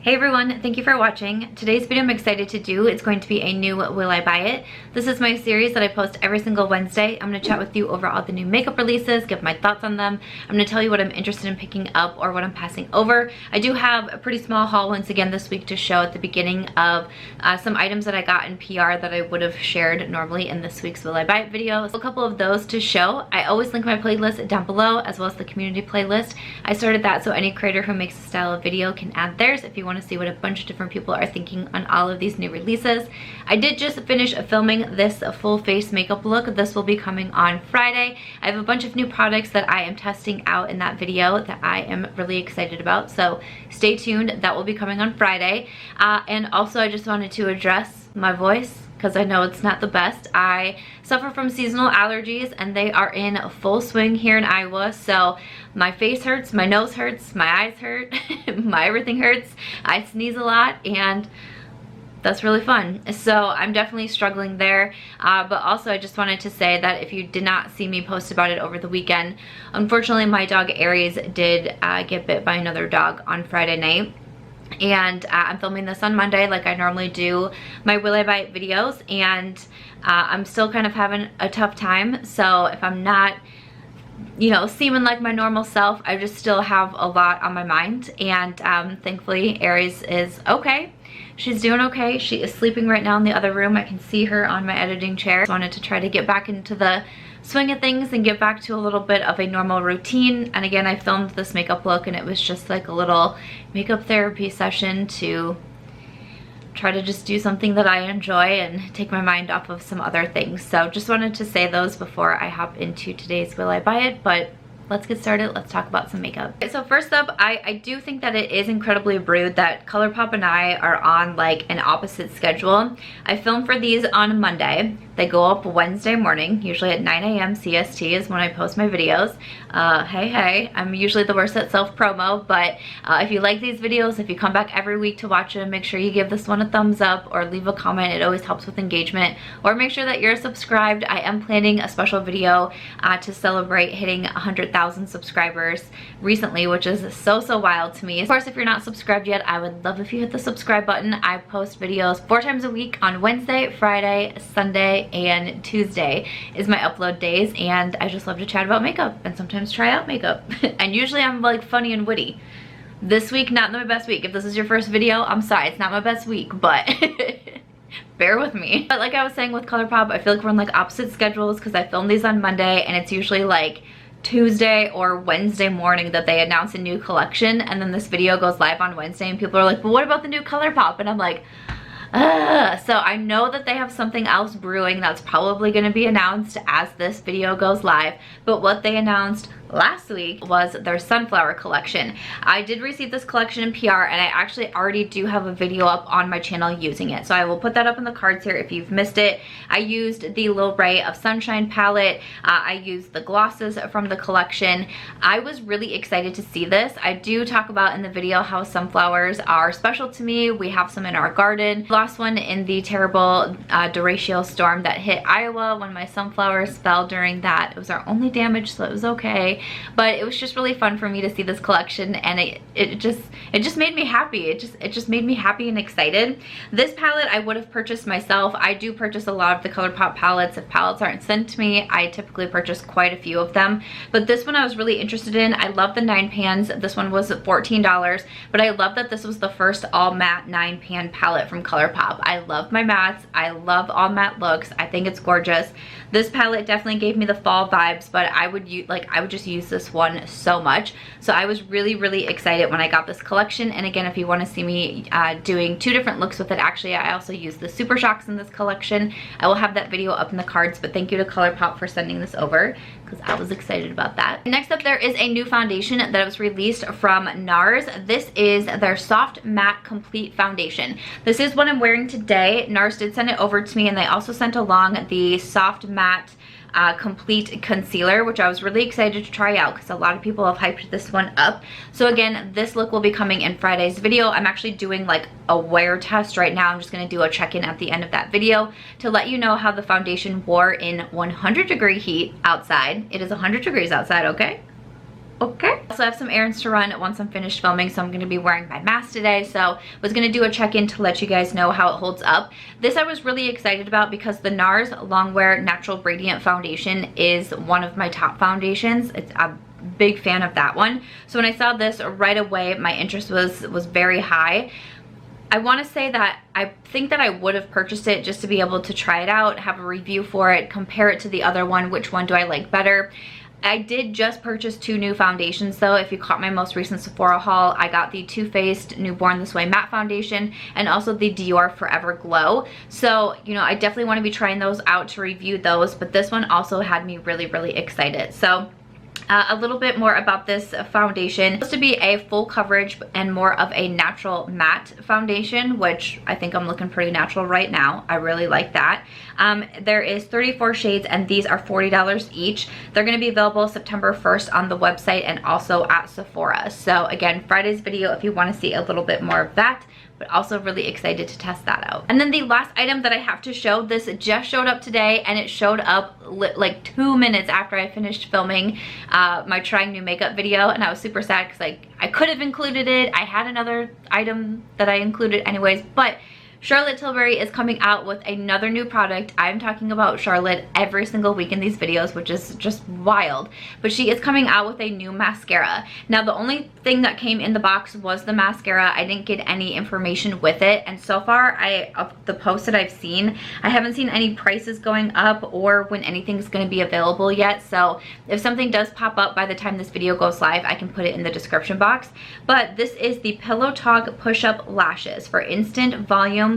Hey everyone, thank you for watching. Today's video I'm excited to do, it's going to be a new Will I Buy It. This is my series that I post every single Wednesday. I'm going to chat with you over all the new makeup releases, give my thoughts on them. I'm going to tell you what I'm interested in picking up or what I'm passing over. I do have a pretty small haul once again this week to show at the beginning of some items that I got in PR that I would have shared normally in this week's Will I Buy It video. So a couple of those to show. I always link my playlist down below as well as the community playlist. I started that so any creator who makes a style of video can add theirs if you want to see what a bunch of different people are thinking on all of these new releases. I did just finish filming this full face makeup look. This will be coming on Friday. I have a bunch of new products that I am testing out in that video that I am really excited about, so stay tuned. That will be coming on Friday. And also I just wanted to address my voice because I know it's not the best. I suffer from seasonal allergies and they are in full swing here in Iowa, so my face hurts, my nose hurts, my eyes hurt, my everything hurts. I sneeze a lot and that's really fun. So I'm definitely struggling there, but also I just wanted to say that if you did not see me post about it over the weekend, unfortunately my dog Aries did get bit by another dog on Friday night. And I'm filming this on Monday like I normally do my Will I Buy It videos, and I'm still kind of having a tough time. So if I'm not, you know, seeming like my normal self, I just still have a lot on my mind. And thankfully Aries is okay. She's doing okay. She is sleeping right now in the other room. I can see her on my editing chair. I wanted to try to get back into the swing of things and get back to a little bit of a normal routine. And again, I filmed this makeup look and it was just like a little makeup therapy session to try to just do something that I enjoy and take my mind off of some other things. So just wanted to say those before I hop into today's Will I Buy It, but let's get started. Let's talk about some makeup. Okay, so first up, I do think that it is incredibly rude that Colourpop and I are on like an opposite schedule. I film for these on Monday. They go up Wednesday morning, usually at 9 a.m. CST is when I post my videos. Hey, I'm usually the worst at self-promo, but if you like these videos, if you come back every week to watch them, make sure you give this one a thumbs up or leave a comment. It always helps with engagement. Or make sure that you're subscribed. I am planning a special video to celebrate hitting 100,000 subscribers recently, which is so wild to me. Of course, if you're not subscribed yet, I would love if you hit the subscribe button. I post videos 4 times a week on Wednesday, Friday, Sunday, and Tuesday is my upload days, and I just love to chat about makeup and sometimes try out makeup. And usually I'm like funny and witty. This week, not my best week. If this is your first video, I'm sorry, it's not my best week, but bear with me. But like I was saying with Colourpop, I feel like we're on like opposite schedules because I film these on Monday and it's usually like Tuesday or Wednesday morning that they announce a new collection, and then this video goes live on Wednesday and people are like, but what about the new Colourpop? And I'm like, so I know that they have something else brewing that's probably going to be announced as this video goes live, but what they announced last week was their sunflower collection. I did receive this collection in PR and I actually already do have a video up on my channel using it, so I will put that up in the cards here if you've missed it. I used the Little Ray of Sunshine palette. I used the glosses from the collection. I was really excited to see this. I do talk about in the video how sunflowers are special to me. We have some in our garden. Lost one in the terrible derecho storm that hit Iowa when my sunflowers fell during that. It was our only damage, so it was okay. But it was just really fun for me to see this collection, and it just made me happy. It just made me happy and excited. This palette I would have purchased myself. I do purchase a lot of the Colourpop palettes. If palettes aren't sent to me, I typically purchase quite a few of them. But this one I was really interested in. I love the 9 pans. This one was $14, but I love that this was the first all matte 9 pan palette from Colourpop. I love my mattes. I love all matte looks. I think it's gorgeous. This palette definitely gave me the fall vibes, but I would just use this one so much. So I was really excited when I got this collection. And again, if you want to see me doing 2 different looks with it, actually I also use the Super Shocks in this collection. I will have that video up in the cards, but thank you to Colourpop for sending this over because I was excited about that. Next up, there is a new foundation that was released from Nars. This is their Soft Matte Complete Foundation. This is what I'm wearing today. Nars did send it over to me, and they also sent along the Soft Matte Complete Concealer, which I was really excited to try out because a lot of people have hyped this one up. So again, this look will be coming in Friday's video. I'm actually doing like a wear test right now. I'm just going to do a check-in at the end of that video to let you know how the foundation wore in 100-degree heat outside. It is 100 degrees outside, okay? Okay. I also have some errands to run once I'm finished filming, so I'm going to be wearing my mask today. So was going to do a check-in to let you guys know how it holds up. This I was really excited about because the Nars Longwear Natural Radiant Foundation is one of my top foundations. It's a big fan of that one. So when I saw this right away, my interest was very high. I want to say that I think that I would have purchased it just to be able to try it out, have a review for it, compare it to the other one, which one do I like better. I did just purchase 2 new foundations though. If you caught my most recent Sephora haul, I got the Too Faced Newborn This Way Matte Foundation and also the Dior Forever Glow. So, you know, I definitely want to be trying those out to review those, but this one also had me really, really excited. So a little bit more about this foundation. It's supposed to be a full coverage and more of a natural matte foundation, which I think I'm looking pretty natural right now. I really like that. There is 34 shades and these are $40 each. They're going to be available September 1st on the website and also at Sephora. So again, Friday's video if you want to see a little bit more of that, but also really excited to test that out. And then the last item that I have to show, this just showed up today and it showed up like 2 minutes after I finished filming my trying new makeup video, and I was super sad because I could have included it. I had another item that I included anyways, but Charlotte Tilbury is coming out with another new product. I'm talking about Charlotte every single week in these videos, which is just wild. But she is coming out with a new mascara. Now, the only thing that came in the box was the mascara. I didn't get any information with it. And so far, of the posts that I've seen, I haven't seen any prices going up or when anything's going to be available yet. So if something does pop up by the time this video goes live, I can put it in the description box. But this is the Pillow Talk Push-Up Lashes for instant volume,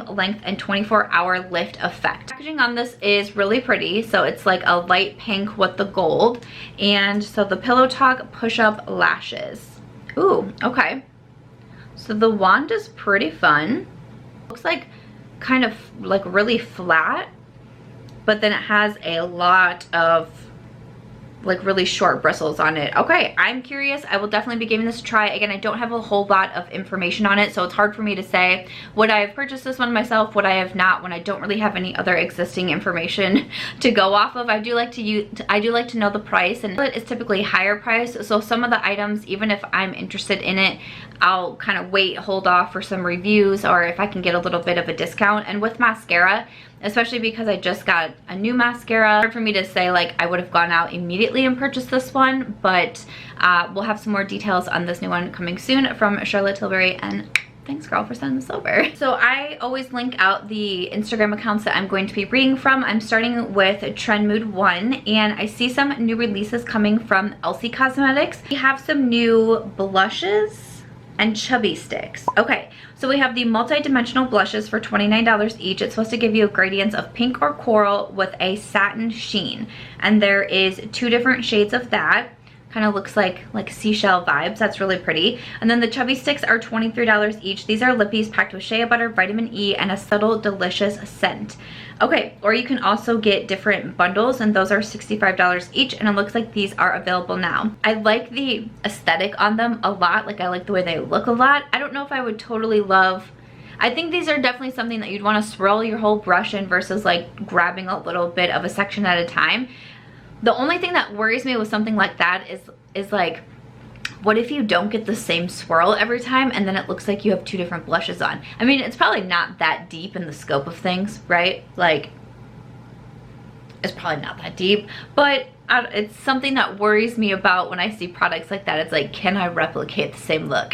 length, and 24-hour lift effect. Packaging on this is really pretty. So it's like a light pink with the gold. And so the Pillow Talk Push-Up Lashes. Ooh, okay. So the wand is pretty fun. Looks like kind of like really flat, but then it has a lot of like really short bristles on it. Okay, I'm curious. I will definitely be giving this a try. Again, I don't have a whole lot of information on it, so it's hard for me to say would I have purchased this one myself, would I have not, when I don't really have any other existing information to go off of. I do like to know the price, and it is typically higher price, so some of the items, even if I'm interested in it, I'll kind of hold off for some reviews, or if I can get a little bit of a discount. And with mascara, especially because I just got a new mascara, hard for me to say like I would have gone out immediately and purchased this one, but we'll have some more details on this new one coming soon from Charlotte Tilbury. And thanks, girl, for sending this over. So I always link out the Instagram accounts that I'm going to be reading from. I'm starting with Trend Mood 1, and I see some new releases coming from Elcie Cosmetics. We have some new blushes and chubby sticks. Okay, so we have the multi-dimensional blushes for $29 each. It's supposed to give you gradients of pink or coral with a satin sheen. And there is 2 different shades of that. Kind of looks like seashell vibes. That's really pretty. And then the chubby sticks are $23 each. These are lippies packed with shea butter, vitamin E, and a subtle delicious scent. Okay, or you can also get different bundles, and those are $65 each, and it looks like these are available now. I like the aesthetic on them a lot. Like, I like the way they look a lot. I don't know if I would totally love, I think these are definitely something that you'd want to swirl your whole brush in versus like grabbing a little bit of a section at a time. The only thing that worries me with something like that is like, what if you don't get the same swirl every time and then it looks like you have 2 different blushes on? I mean, it's probably not that deep in the scope of things, right? Like, it's probably not that deep, but it's something that worries me about when I see products like that. It's like, can I replicate the same look?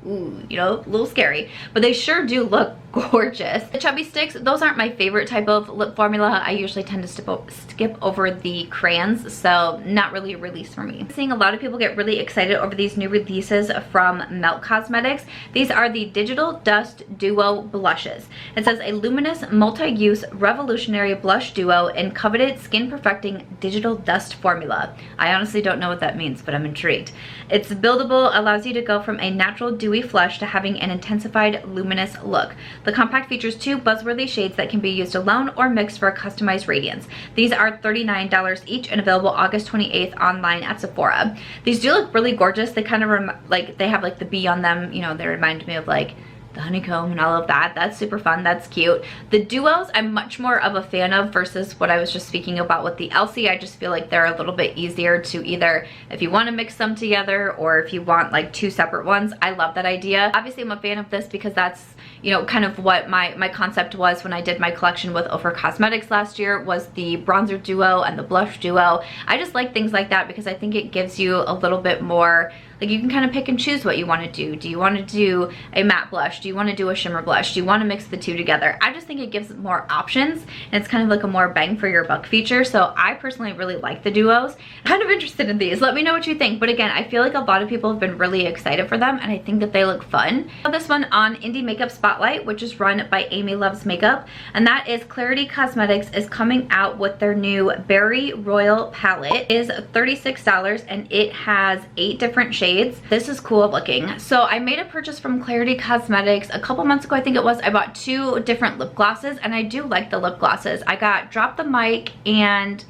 Ooh, you know, a little scary, but they sure do look gorgeous. The chubby sticks, those aren't my favorite type of lip formula. I usually tend to skip over the crayons, so not really a release for me. I'm seeing a lot of people get really excited over these new releases from Melt Cosmetics. These are the Digital Dust Duo Blushes. It says a luminous, multi-use, revolutionary blush duo in coveted skin perfecting digital dust formula. I honestly don't know what that means, but I'm intrigued. It's buildable, allows you to go from a natural dewy flush to having an intensified luminous look. The compact features 2 buzzworthy shades that can be used alone or mixed for a customized radiance. These are $39 each and available August 28th online at Sephora. These do look really gorgeous. They kind of like, they have like the bee on them, you know, they remind me of like the honeycomb and all of that. That's super fun. That's cute. The duos I'm much more of a fan of versus what I was just speaking about with the Elcie. I just feel like they're a little bit easier to either, if you want to mix them together or if you want like two separate ones. I love that idea. Obviously I'm a fan of this because that's, you know, kind of what my concept was when I did my collection with Ofra Cosmetics last year, was the bronzer duo and the blush duo. I just like things like that because I think it gives you a little bit more, like you can kind of pick and choose what you want to do. Do you want to do a matte blush? Do you want to do a shimmer blush? Do you want to mix the two together? I just think it gives more options and it's kind of like a more bang for your buck feature. So I personally really like the duos. I'm kind of interested in these. Let me know what you think. But again, I feel like a lot of people have been really excited for them and I think that they look fun. This one on Indie Makeup Spotlight, which is run by Amy Loves Makeup, and that is Klarity Cosmetics is coming out with their new Berry Royal palette. It is $36 and it has 8 different shades. This is cool looking. So I made a purchase from Klarity Cosmetics a couple months ago, I think it was. I bought 2 different lip glosses and I do like the lip glosses. I got Drop the Mic and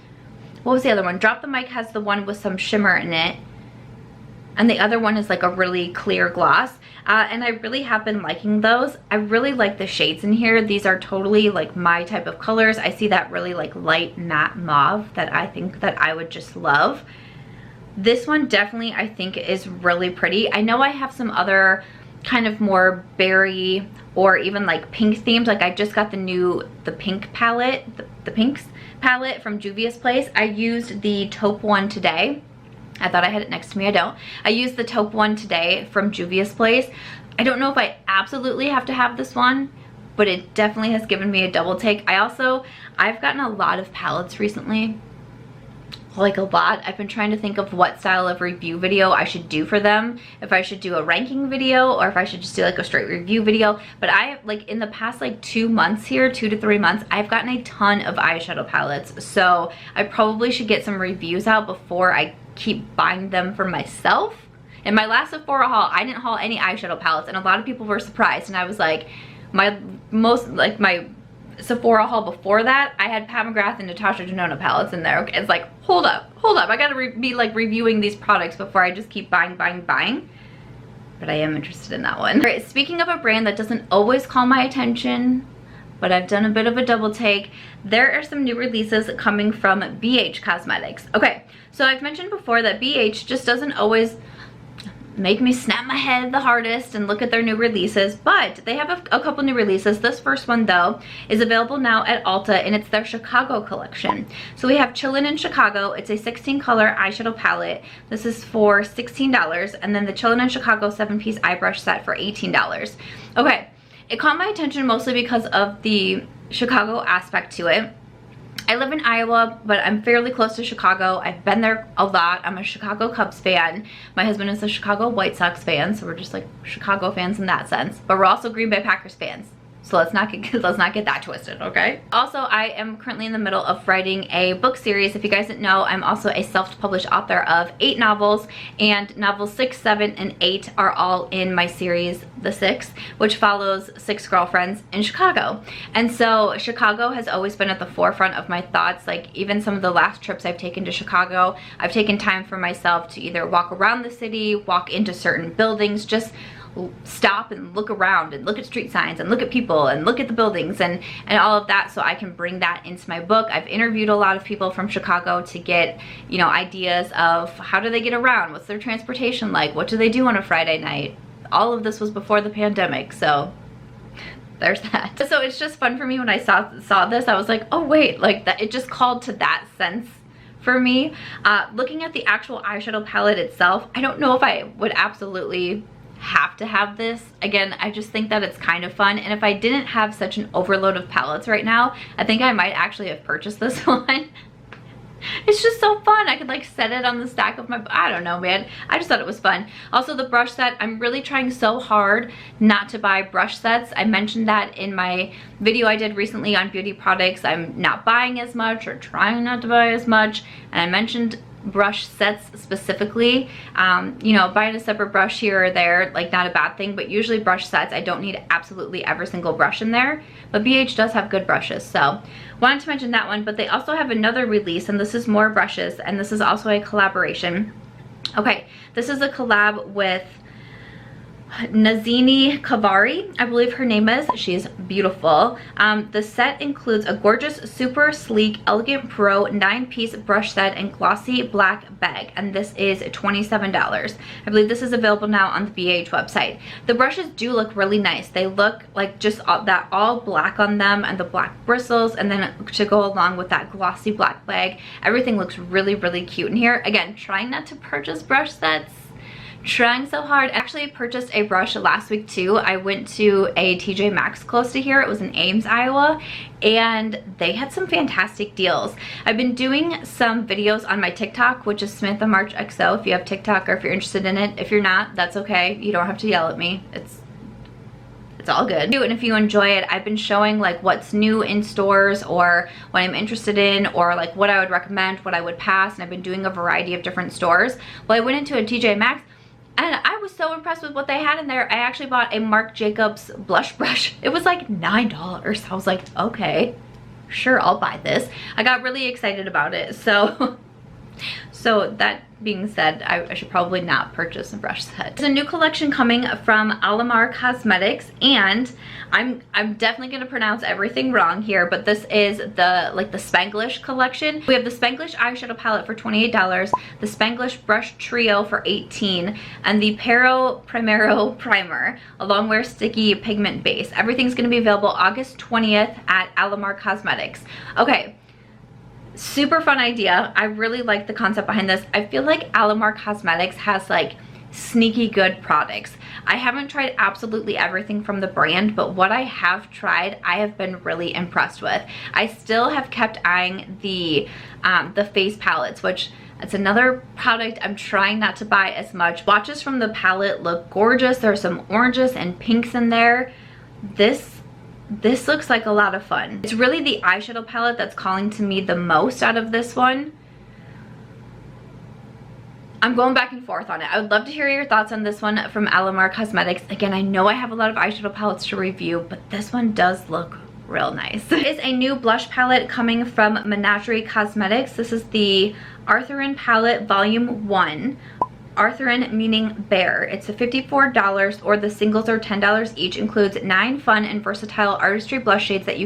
what was the other one? Drop the Mic has the one with some shimmer in it and the other one is like a really clear gloss. And I really have been liking those. I really like the shades in here. These are totally like my type of colors. I see that really like light matte mauve that I think that I would just love. This one definitely I think is really pretty. I know I have some other kind of more berry or even like pink themed. Like I just got the pink palette, the pinks palette from Juvia's Place. I used the taupe one today. I thought I had it next to me, I don't. I used the taupe one today from Juvia's Place. I don't know if I absolutely have to have this one, but it definitely has given me a double take. I've gotten a lot of palettes recently. Like a lot. I've been trying to think of what style of review video I should do for them. If I should do a ranking video or if I should just do like a straight review video. But I, like in the past like 2 months here, 2 to 3 months, I've gotten a ton of eyeshadow palettes. So I probably should get some reviews out before I keep buying them for myself. In my last Sephora haul, I didn't haul any eyeshadow palettes and a lot of people were surprised. And I was like, my Sephora haul before that, I had Pat McGrath and Natasha Denona palettes in there. Okay, it's like, hold up. I gotta be like reviewing these products before I just keep buying. But I am interested in that one. All right, speaking of a brand that doesn't always call my attention, but I've done a bit of a double take, there are some new releases coming from BH Cosmetics. Okay, so I've mentioned before that BH just doesn't always make me snap my head the hardest and look at their new releases, but they have a couple new releases. This first one though is available now at Ulta and it's their Chicago collection. So we have Chillin' in Chicago. It's a 16 color eyeshadow palette. This is for $16, and then the Chillin' in Chicago 7-piece eye brush set for $18. Okay, it caught my attention mostly because of the Chicago aspect to it. I live in Iowa, but I'm fairly close to Chicago. I've been there a lot. I'm a Chicago Cubs fan. My husband is a Chicago White Sox fan, so we're just like Chicago fans in that sense. But we're also Green Bay Packers fans. So let's not get that twisted, okay? Also, I am currently in the middle of writing a book series. If you guys didn't know, I'm also a self-published author of 8 novels, and novels 6, 7, and 8 are all in my series, The Six, which follows 6 girlfriends in Chicago. And so Chicago has always been at the forefront of my thoughts. Like even some of the last trips I've taken to Chicago, I've taken time for myself to either walk around the city, walk into certain buildings, just stop and look around and look at street signs and look at people and look at the buildings and all of that, so I can bring that into my book. I've interviewed a lot of people from Chicago to get, you know, ideas of how do they get around, what's their transportation like, what do they do on a Friday night. All of this was before the pandemic, so there's that. So it's just fun for me when I saw this. I was like, oh wait, like that, it just called to that sense for me. Looking at the actual eyeshadow palette itself, I don't know if I would absolutely have to have this. Again, I just think that it's kind of fun, and if I didn't have such an overload of palettes right now, I think I might actually have purchased this one. It's just so fun. I could like set it on the stack of my, I don't know, man. I just thought it was fun. Also the brush set, I'm really trying so hard not to buy brush sets. I mentioned that in my video I did recently on beauty products. I'm not buying as much or trying not to buy as much, and I mentioned brush sets specifically. You know, buying a separate brush here or there, like not a bad thing, but usually brush sets, I don't need absolutely every single brush in there, but BH does have good brushes, so wanted to mention that one. But they also have another release, and this is more brushes, and this is also a collaboration. Okay, this is a collab with Nazanin Kavari, I believe her name is. She's beautiful. The set includes a gorgeous, super sleek, elegant pro 9-piece brush set and glossy black bag, and this is $27. I believe this is available now on the BH website. The brushes do look really nice. They look like just that all black on them and the black bristles, and then to go along with that glossy black bag, everything looks really, really cute in here. Again, trying not to purchase brush sets. Trying so hard. I actually purchased a brush last week too. I went to a TJ Maxx close to here. It was in Ames, Iowa, and they had some fantastic deals. I've been doing some videos on my TikTok, which is Samantha March XO, if you have TikTok or if you're interested in it. If you're not, that's okay. You don't have to yell at me. It's all good. And if you enjoy it, I've been showing like what's new in stores or what I'm interested in, or like what I would recommend, what I would pass, and I've been doing a variety of different stores. Well, I went into a TJ Maxx and I was so impressed with what they had in there. I actually bought a Marc Jacobs blush brush. It was like $9. I was like, okay, sure, I'll buy this. I got really excited about it. So that being said, I should probably not purchase a brush set. There's a new collection coming from Alamar Cosmetics, and I'm definitely gonna pronounce everything wrong here, but this is the Spanglish collection. We have the Spanglish eyeshadow palette for $28, the Spanglish brush trio for $18, and the Primero primer, a longwear sticky pigment base. Everything's gonna be available August 20th at Alamar Cosmetics. Okay. Super fun idea. I really like the concept behind this. I feel like Alamar Cosmetics has like sneaky good products. I haven't tried absolutely everything from the brand, but what I have tried, I have been really impressed with. I still have kept eyeing the face palettes, which it's another product I'm trying not to buy as much. Swatches from the palette look gorgeous. There are some oranges and pinks in there. This looks like a lot of fun. It's really the eyeshadow palette that's calling to me the most out of this one. I'm going back and forth on it. I would love to hear your thoughts on this one from Alamar Cosmetics. Again, I know I have a lot of eyeshadow palettes to review, but this one does look real nice. There is a new blush palette coming from Menagerie Cosmetics. This is the Arthurine palette volume 1. Arthurine meaning bear. It's a $54, or the singles are $10 each. Includes 9 fun and versatile artistry blush shades that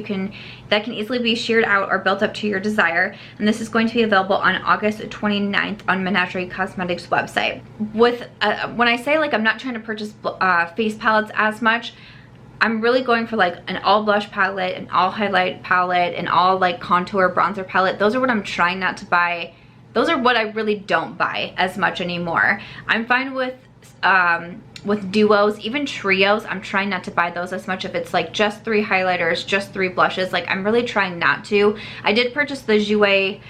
can easily be sheared out or built up to your desire. And this is going to be available on August 29th on Menagerie Cosmetics website. With when I say like I'm not trying to purchase face palettes as much, I'm really going for like an all blush palette, an all highlight palette, an all like contour bronzer palette. Those are what I'm trying not to buy. Those are what I really don't buy as much anymore. I'm fine with duos, even trios. I'm trying not to buy those as much. If it's like just 3 highlighters, just 3 blushes, like I'm really trying not to. I did purchase the Jouer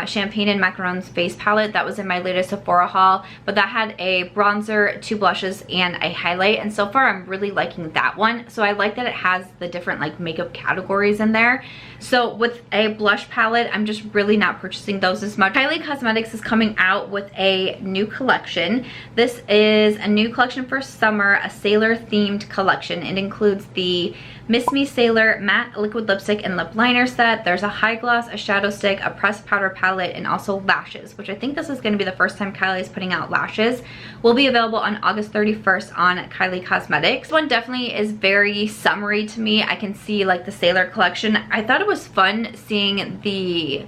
Champagne and Macarons face palette. That was in my latest Sephora haul, but that had a bronzer, 2 blushes, and a highlight, and so far I'm really liking that one. So I like that it has the different like makeup categories in there. So with a blush palette, I'm just really not purchasing those as much. Kylie Cosmetics is coming out with a new collection. This is a new collection for summer, a sailor themed collection. It includes the Miss Me Sailor matte liquid lipstick and lip liner set. There's a high gloss, a shadow stick, a pressed powder palette, and also lashes, which I think this is going to be the first time Kylie is putting out lashes. Will be available on August 31st on Kylie Cosmetics. This one definitely is very summery to me. I can see like the sailor collection. I thought it was fun seeing the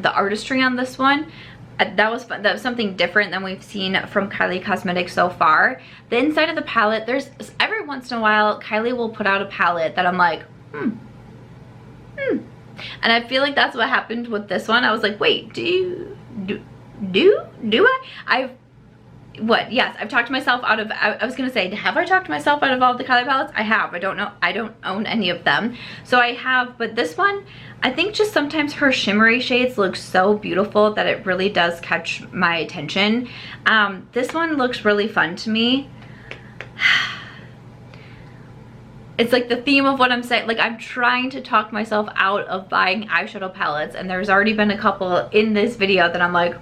artistry on this one. That was fun. That was something different than we've seen from Kylie Cosmetics so far. The inside of the palette, there's every once in a while Kylie will put out a palette that I'm like, and I feel like that's what happened with this one. I was like, wait, do I? Yes, I've talked myself out of, I was gonna say, have I talked myself out of all the Kylie palettes? I have. I don't know. I don't own any of them. So I have, but this one, I think just sometimes her shimmery shades look so beautiful that it really does catch my attention. This one looks really fun to me. It's like the theme of what I'm saying. Like I'm trying to talk myself out of buying eyeshadow palettes, and there's already been a couple in this video that I'm like,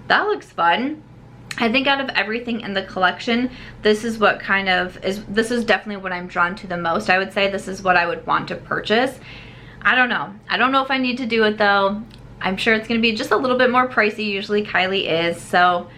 that looks fun. I think out of everything in the collection, this is what kind of is, this is definitely what I'm drawn to the most. I would say this is what I would want to purchase. I don't know. I don't know if I need to do it though. I'm sure it's going to be just a little bit more pricey. Usually Kylie is. So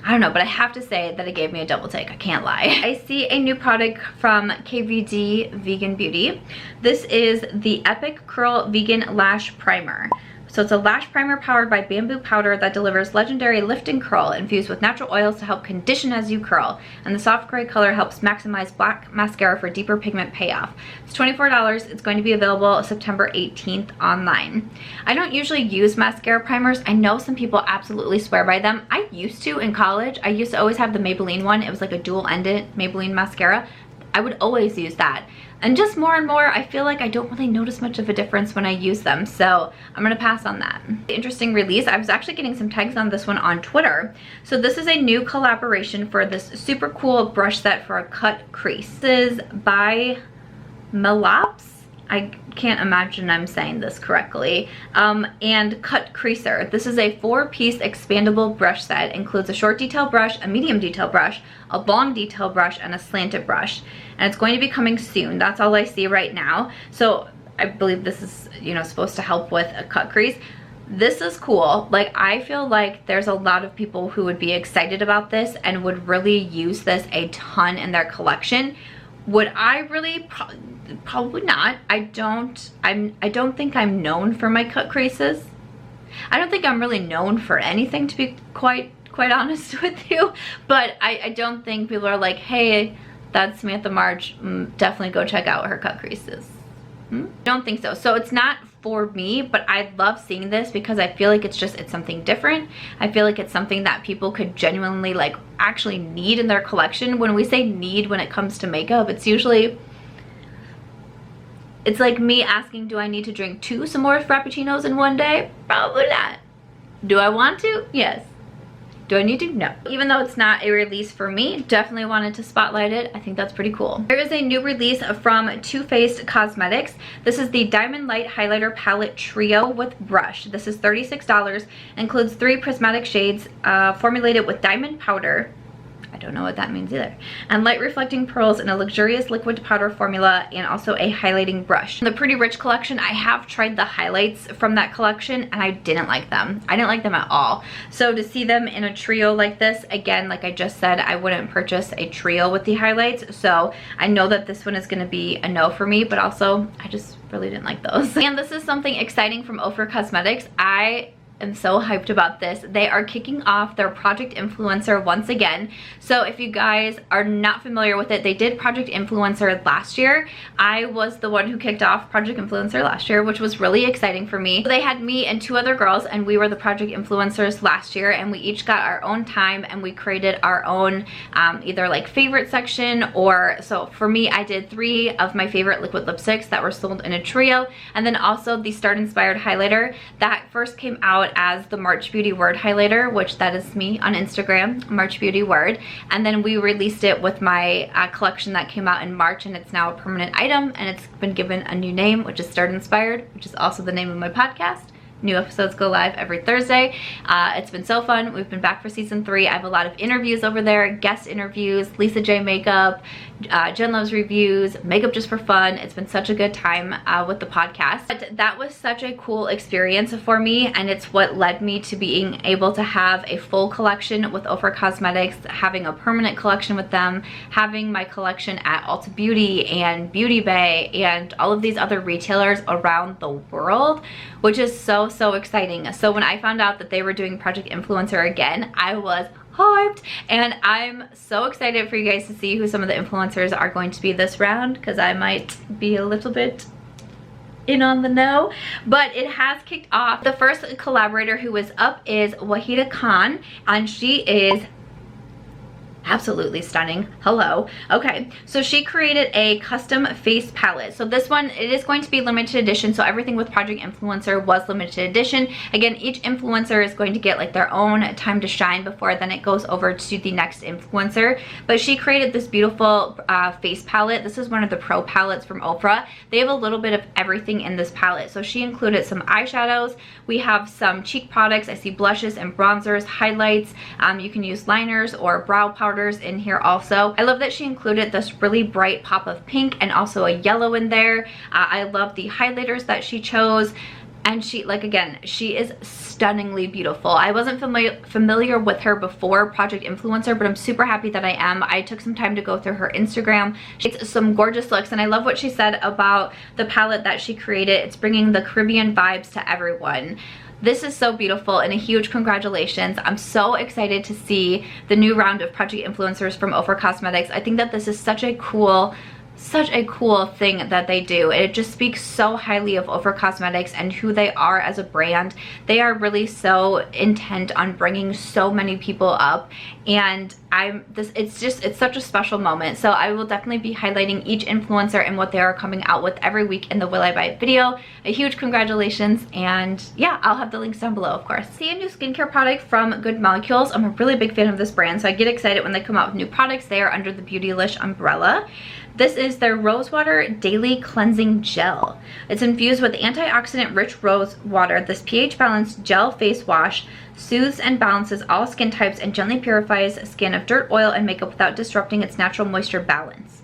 I don't know, but I have to say that it gave me a double take. I can't lie. I see a new product from KVD Vegan Beauty. This is the Epic Curl Vegan Lash Primer. So it's a lash primer powered by bamboo powder that delivers legendary lift and curl infused with natural oils to help condition as you curl. And the soft gray color helps maximize black mascara for deeper pigment payoff. It's $24. It's going to be available September 18th online. I don't usually use mascara primers. I know some people absolutely swear by them. I used to in college. I used to always have the Maybelline one. It was like a dual-ended Maybelline mascara. I would always use that. And just more and more, I feel like I don't really notice much of a difference when I use them, so I'm gonna pass on that. Interesting release. I was actually getting some tags on this one on Twitter. So this is a new collaboration for this super cool brush set for a cut crease. This is by Malaps. I can't imagine I'm saying this correctly. And Cut Creaser. This is a 4-piece expandable brush set. Includes a short detail brush, a medium detail brush, a long detail brush, and a slanted brush. And it's going to be coming soon. That's all I see right now. So I believe this is, you know, supposed to help with a cut crease. This is cool. Like, I feel like there's a lot of people who would be excited about this and would really use this a ton in their collection. Would I really? Probably not. I don't think I'm known for my cut creases. I don't think I'm really known for anything, to be quite honest with you. But I don't think people are like, hey, that's Samantha March, definitely go check out her cut creases. I don't think so. So it's not for me, but I love seeing this because I feel like it's something different. I feel like it's something that people could genuinely like actually need in their collection. When we say need when it comes to makeup, it's usually, it's like me asking, do I need to drink 2 s'mores frappuccinos in one day? Probably not. Do I want to? Yes. Do I need to? No. Even though it's not a release for me, definitely wanted to spotlight it. I think that's pretty cool. There is a new release from Too Faced Cosmetics. This is the Diamond Light Highlighter Palette Trio with Brush. This is $36. Includes 3 prismatic shades formulated with diamond powder. I don't know what that means either. And light reflecting pearls in a luxurious liquid powder formula, and also a highlighting brush. In the Pretty Rich collection, I have tried the highlights from that collection and I didn't like them. I didn't like them at all. So to see them in a trio like this, again, like I just said, I wouldn't purchase a trio with the highlights. So I know that this one is gonna be a no for me, but also I just really didn't like those. And this is something exciting from Ofra Cosmetics. I'm so hyped about this. They are kicking off their Project Influencer once again. So if you guys are not familiar with it, they did Project Influencer last year. I was the one who kicked off Project Influencer last year, which was really exciting for me. They had me and 2 other girls, and we were the Project Influencers last year, and we each got our own time and we created our own either like favorite section, or so for me, I did 3 of my favorite liquid lipsticks that were sold in a trio, and then also the Start Inspired highlighter that first came out as the March Beauty Word highlighter, which that is me on Instagram, March Beauty Word. And then we released it with my collection that came out in March, and it's now a permanent item, and it's been given a new name, which is Start Inspired, which is also the name of my podcast. New episodes go live every Thursday. It's been so fun. We've been back for season 3. I have a lot of interviews over there, guest interviews, Lisa J Makeup, Jen Loves Reviews, Makeup Just for Fun. It's been such a good time with the podcast. But that was such a cool experience for me, and it's what led me to being able to have a full collection with Ofra Cosmetics, having a permanent collection with them, having my collection at Ulta Beauty and Beauty Bay and all of these other retailers around the world, which is so exciting. So when I found out that they were doing Project Influencer again, I was hyped, and I'm so excited for you guys to see who some of the influencers are going to be this round, because I might be a little bit in on the know. But it has kicked off. The first collaborator who is up is Wahida Khan, and she is absolutely stunning. Hello. Okay, so she created a custom face palette. So this one, it is going to be limited edition. So everything with Project Influencer was limited edition. Again, each influencer is going to get like their own time to shine before then it goes over to the next influencer. But she created this beautiful face palette. This is one of the pro palettes from Ofra. They have a little bit of everything in this palette. So she included some eyeshadows. We have some cheek products. I see blushes and bronzers, highlights. You can use liners or brow powder in here also. I love that she included this really bright pop of pink and also a yellow in there. I love the highlighters that she chose. And she, like, again, she is stunningly beautiful. I wasn't familiar with her before Project Influencer, but I'm super happy that I am. I took some time to go through her Instagram. It's some gorgeous looks, and I love what she said about the palette that she created. It's bringing the Caribbean vibes to everyone. This is so beautiful, and a huge congratulations. I'm so excited to see the new round of Project Influencers from Ofra Cosmetics. I think that this is such a cool thing that they do. It just speaks so highly of Ofra Cosmetics and who they are as a brand. They are really so intent on bringing so many people up, and it's such a special moment. So I will definitely be highlighting each influencer and what they are coming out with every week in the Will I Buy It video. A huge congratulations, and yeah, I'll have the links down below, of course. See a new skincare product from Good Molecules. I'm a really big fan of this brand, so I get excited when they come out with new products. They are under the Beautylish umbrella. This is their Rosewater Daily Cleansing Gel. It's infused with antioxidant-rich rose water. This pH-balanced gel face wash soothes and balances all skin types and gently purifies skin of dirt, oil, and makeup without disrupting its natural moisture balance.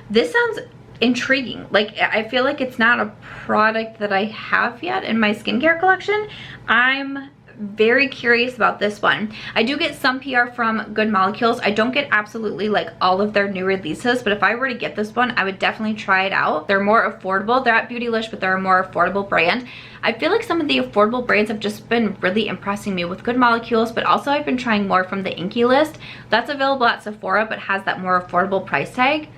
This sounds intriguing. Like, I feel like it's not a product that I have yet in my skincare collection. I'm very curious about this one. I do get some PR from Good Molecules. I don't get absolutely like all of their new releases, but if I were to get this one, I would definitely try it out. They're more affordable. They're at Beautylish, but they're a more affordable brand. I feel like some of the affordable brands have just been really impressing me with Good Molecules, but also I've been trying more from the Inky list. That's available at Sephora, but has that more affordable price tag.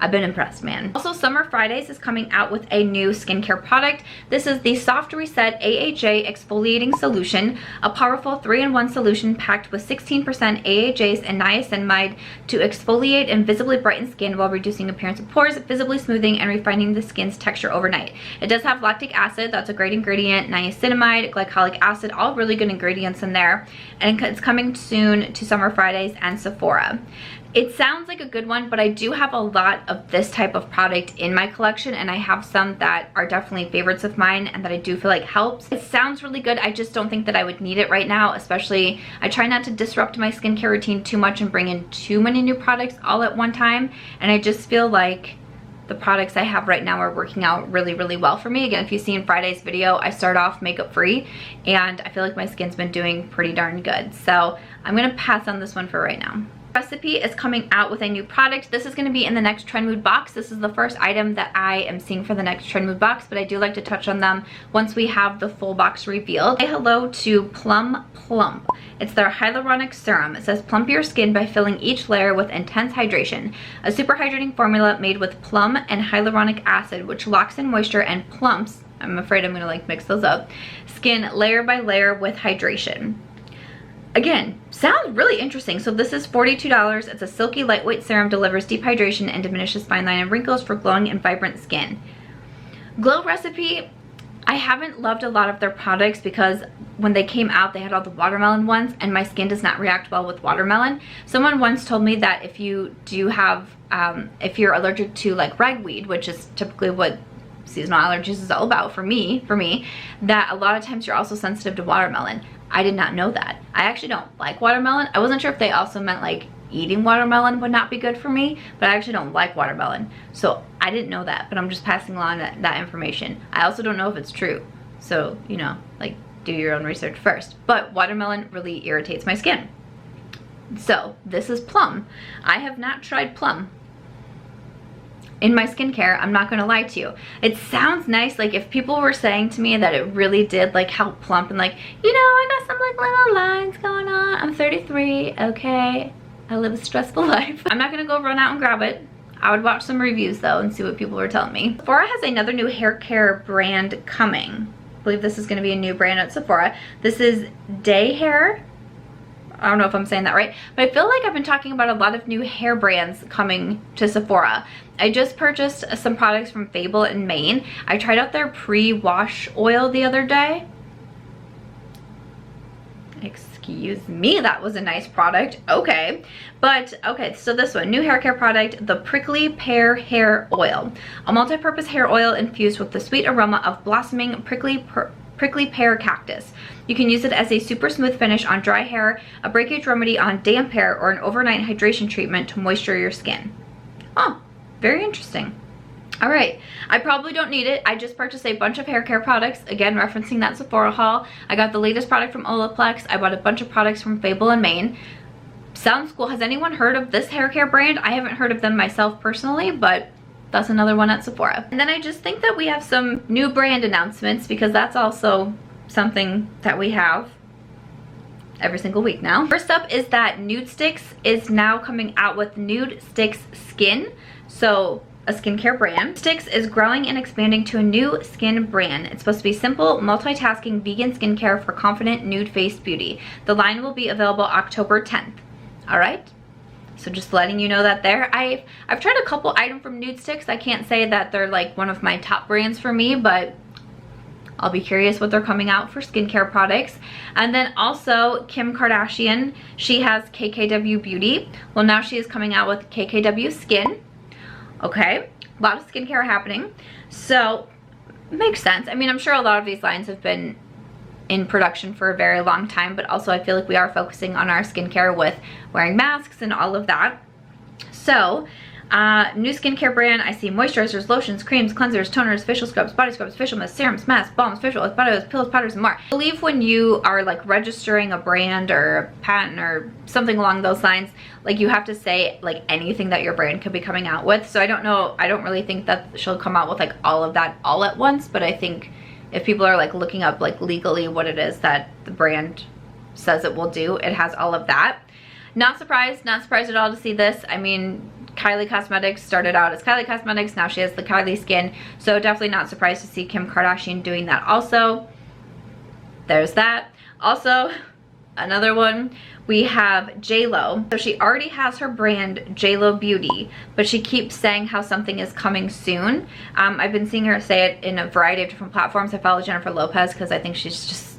I've been impressed, man. Also, Summer Fridays is coming out with a new skincare product. This is the Soft Reset AHA Exfoliating Solution, a powerful 3-in-1 solution packed with 16% AHAs and niacinamide to exfoliate and visibly brighten skin while reducing appearance of pores, visibly smoothing and refining the skin's texture overnight. It does have lactic acid, that's a great ingredient, niacinamide, glycolic acid, all really good ingredients in there. And it's coming soon to Summer Fridays and Sephora. It sounds like a good one, but I do have a lot of this type of product in my collection, and I have some that are definitely favorites of mine and that I do feel like helps. It sounds really good. I just don't think that I would need it right now, especially I try not to disrupt my skincare routine too much and bring in too many new products all at one time, and I just feel like the products I have right now are working out really, really well for me. Again, if you've seen Friday's video, I start off makeup free, and I feel like my skin's been doing pretty darn good. So I'm gonna pass on this one for right now. Recipe is coming out with a new product. This is going to be in the next Trend Mood box. This is the first item that I am seeing for the next Trend Mood box, but I do like to touch on them once we have the full box revealed. Say hello to Plum Plump. It's their hyaluronic serum. It says plump your skin by filling each layer with intense hydration. A super hydrating formula made with plum and hyaluronic acid, which locks in moisture and plumps, I'm afraid I'm going to like mix those up, skin layer by layer with hydration. Again, sounds really interesting. So this is $42. It's a silky lightweight serum, delivers deep hydration and diminishes fine line and wrinkles for glowing and vibrant skin. Glow Recipe, I haven't loved a lot of their products because when they came out, they had all the watermelon ones, and my skin does not react well with watermelon. Someone once told me that if you do have, if you're allergic to like ragweed, which is typically what seasonal allergies is all about for me, that a lot of times you're also sensitive to watermelon. I did not know that. I actually don't like watermelon. I wasn't sure if they also meant like eating watermelon would not be good for me, but I actually don't like watermelon. So I didn't know that, but I'm just passing along that information. I also don't know if it's true. So, you know, like do your own research first. But watermelon really irritates my skin. So this is plum. I have not tried plum in my skincare, I'm not gonna lie to you. It sounds nice. Like if people were saying to me that it really did like help plump and like, you know, I got some like little lines going on. I'm 33, okay. I live a stressful life. I'm not gonna go run out and grab it. I would watch some reviews though and see what people were telling me. Sephora has another new hair care brand coming. I believe this is gonna be a new brand at Sephora. This is Day Hair. I don't know if I'm saying that right, but I feel like I've been talking about a lot of new hair brands coming to Sephora. I just purchased some products from Fable in Maine. I tried out their pre-wash oil the other day. Excuse me, that was a nice product. Okay, but okay, so this one, new hair care product, the Prickly Pear Hair Oil. A multi-purpose hair oil infused with the sweet aroma of blossoming prickly pear cactus. You can use it as a super smooth finish on dry hair, a breakage remedy on damp hair, or an overnight hydration treatment to moisture your skin. Oh, very interesting. All right, I probably don't need it. I just purchased a bunch of hair care products, again referencing that Sephora haul. I got the latest product from Olaplex. I bought a bunch of products from Fable and Maine. Sounds cool. Has anyone heard of this hair care brand? I haven't heard of them myself personally, but that's another one at Sephora. And then I just think that we have some new brand announcements, because that's also something that we have every single week now. First up is that Nude Sticks is now coming out with Nude Sticks Skin. So a skincare brand. Sticks is growing and expanding to a new skin brand. It's supposed to be simple, multitasking vegan skincare for confident nude-faced beauty. The line will be available October 10th. All right, so just letting you know that there. I've tried a couple items from Nude Sticks. I can't say that they're like one of my top brands for me, but I'll be curious what they're coming out for skincare products. And then also Kim Kardashian, she has KKW Beauty. Well, now she is coming out with KKW Skin. Okay, a lot of skincare happening, so makes sense. I mean, I'm sure a lot of these lines have been in production for a very long time, but also I feel like we are focusing on our skincare with wearing masks and all of that. So new skincare brand, I see moisturizers, lotions, creams, cleansers, toners, facial scrubs, body scrubs, facial mist, serums, masks, balms, facial oils, body oils, pills, powders, and more. I believe when you are like registering a brand or a patent or something along those lines, like you have to say like anything that your brand could be coming out with. So I don't know, I don't really think that she'll come out with like all of that all at once, but I think if people are like looking up like legally what it is that the brand says it will do, it has all of that. Not surprised at all to see this. I mean, Kylie Cosmetics started out as Kylie Cosmetics, now she has the Kylie skin, so definitely not surprised to see Kim Kardashian doing that also. There's that. Also, another one, we have JLo. So she already has her brand JLo Beauty, but she keeps saying how something is coming soon. I've been seeing her say it in a variety of different platforms. I follow Jennifer Lopez because I think she's just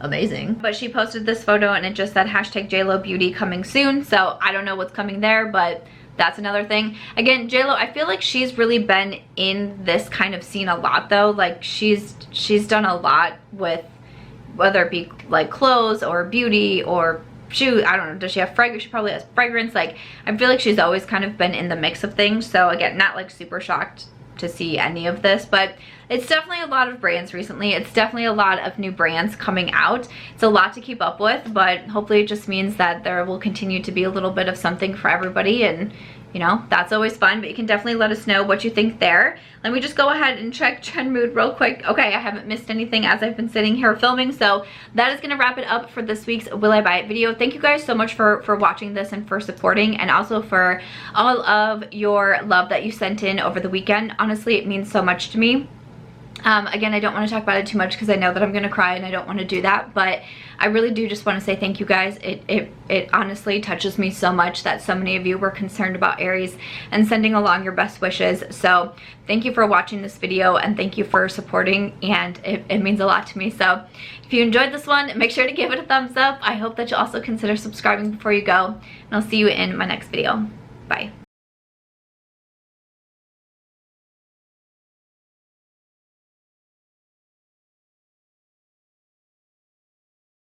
amazing. But she posted this photo and it just said hashtag JLo Beauty coming soon. So I don't know what's coming there, but that's another thing. Again, JLo, I feel like she's really been in this kind of scene a lot though. Like she's done a lot with, whether it be like clothes or beauty or shoes. I don't know, does she have fragrance? She probably has fragrance. Like I feel like she's always kind of been in the mix of things. So again, not like super shocked to see any of this, but it's definitely a lot of brands recently. It's definitely a lot of new brands coming out. It's a lot to keep up with, but hopefully it just means that there will continue to be a little bit of something for everybody, and you know, that's always fun. But you can definitely let us know what you think there. Let me just go ahead and check trend mood real quick. Okay, I haven't missed anything as I've been sitting here filming, so that is gonna wrap it up for this week's Will I Buy It video. Thank you guys so much for watching this and for supporting, and also for all of your love that you sent in over the weekend. Honestly, it means so much to me. Again, I don't want to talk about it too much because I know that I'm gonna cry and I don't want to do that, but I really do just want to say thank you guys. It honestly touches me so much that so many of you were concerned about Aries and sending along your best wishes. So thank you for watching this video and thank you for supporting, and it means a lot to me. So if you enjoyed this one, make sure to give it a thumbs up. I hope that you'll also consider subscribing before you go, and I'll see you in my next video. Bye.